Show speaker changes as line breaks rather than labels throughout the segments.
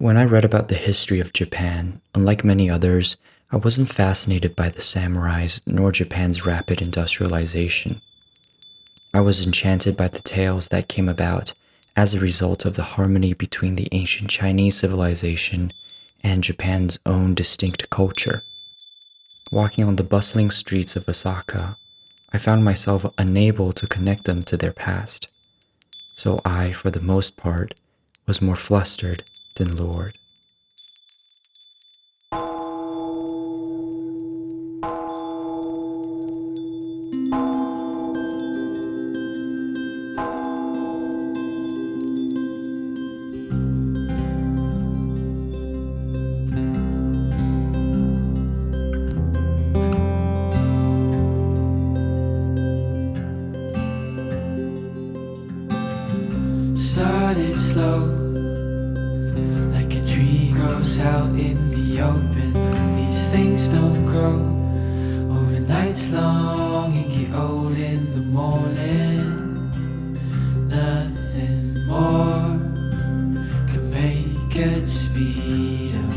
When I read about the history of Japan, unlike many others, I wasn't fascinated by the samurais nor Japan's rapid industrialization. I was enchanted by the tales that came about as a result of the harmony between the ancient Chinese civilization and Japan's own distinct culture. Walking on the bustling streets of Osaka, I found myself unable to connect them to their past. So I, for the most part, was more flustered than lured.
Started slow, like a tree grows out in the open. These things don't grow overnights long and get old in the morning. Nothing more can make it speed up.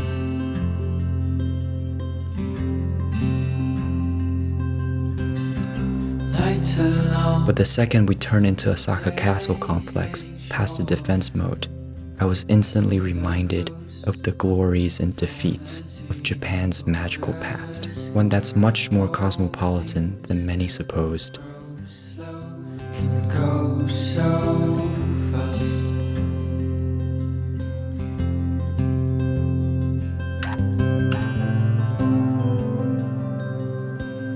Nights are long.
But the second we turned into Osaka Castle Complex, past the defense mode, I was instantly reminded of the glories and defeats of Japan's magical past, one that's much more cosmopolitan than many supposed.
Can go so fast.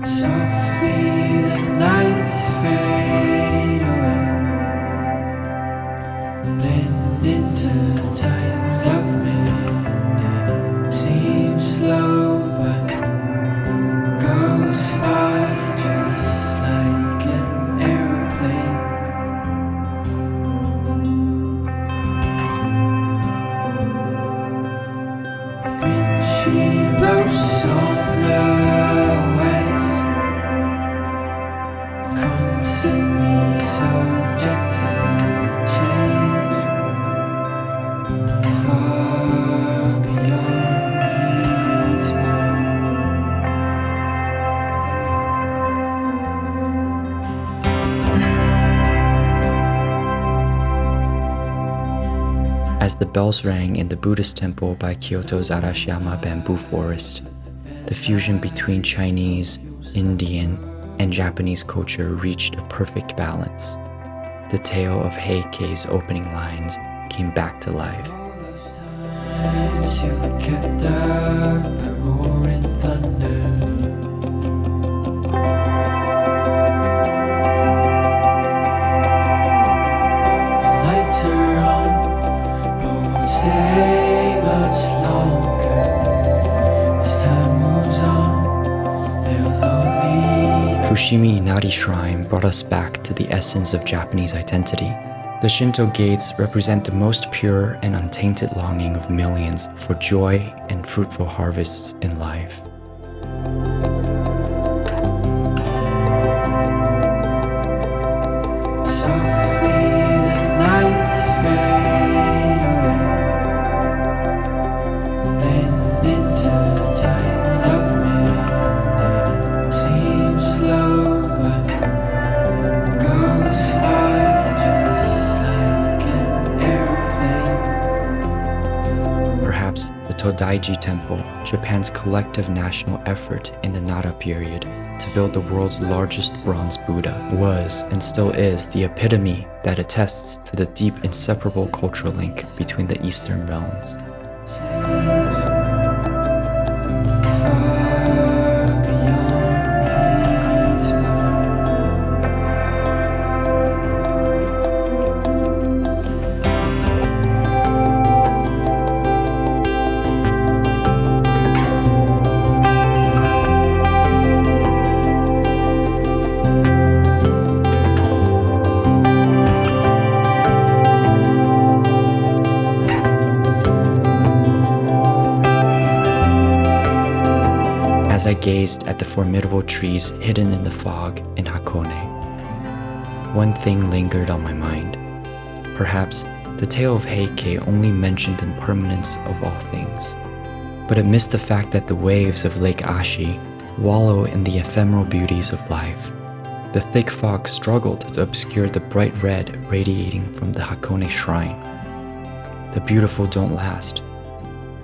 Softly the nights fade away, blend into times of midday. Seems slow but goes fast, just like an airplane. When she blows on the waves, constantly subject to change, far beyond these words.
As the bells rang in the Buddhist temple by Kyoto's Arashiyama bamboo forest, the fusion between Chinese, Indian, and Japanese culture reached a perfect balance. The tale of Heikei's opening lines came back to life.
All those times you were kept up by roaring thunder. The lights are on, but won't stay much longer. As time moves on, they'll only
Fushimi Inari Shrine brought us back to the essence of Japanese identity. The Shinto gates represent the most pure and untainted longing of millions for joy and fruitful harvests in life.
softly the nights fade away, blend into times of midday. Seems slow but goes fast, just like an airplane.
Perhaps the Todaiji Temple, Japan's collective national effort in the Nara period to build the world's largest bronze Buddha, was and still is the epitome that attests to the deep inseparable cultural link between the Eastern realms.
Far beyond these words.
As I gazed at the formidable trees hidden in the fog in Hakone, one thing lingered on my mind. Perhaps The tale of Heike only mentioned the impermanence of all things, but it missed the fact that the waves of Lake Ashi wallow in the ephemeral beauties of life. The thick fog struggled to obscure the bright red radiating from the Hakone shrine. The beautiful don't last,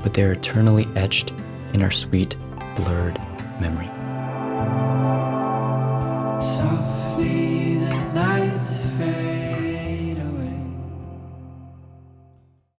but they are eternally etched in our sweet, blurred memory.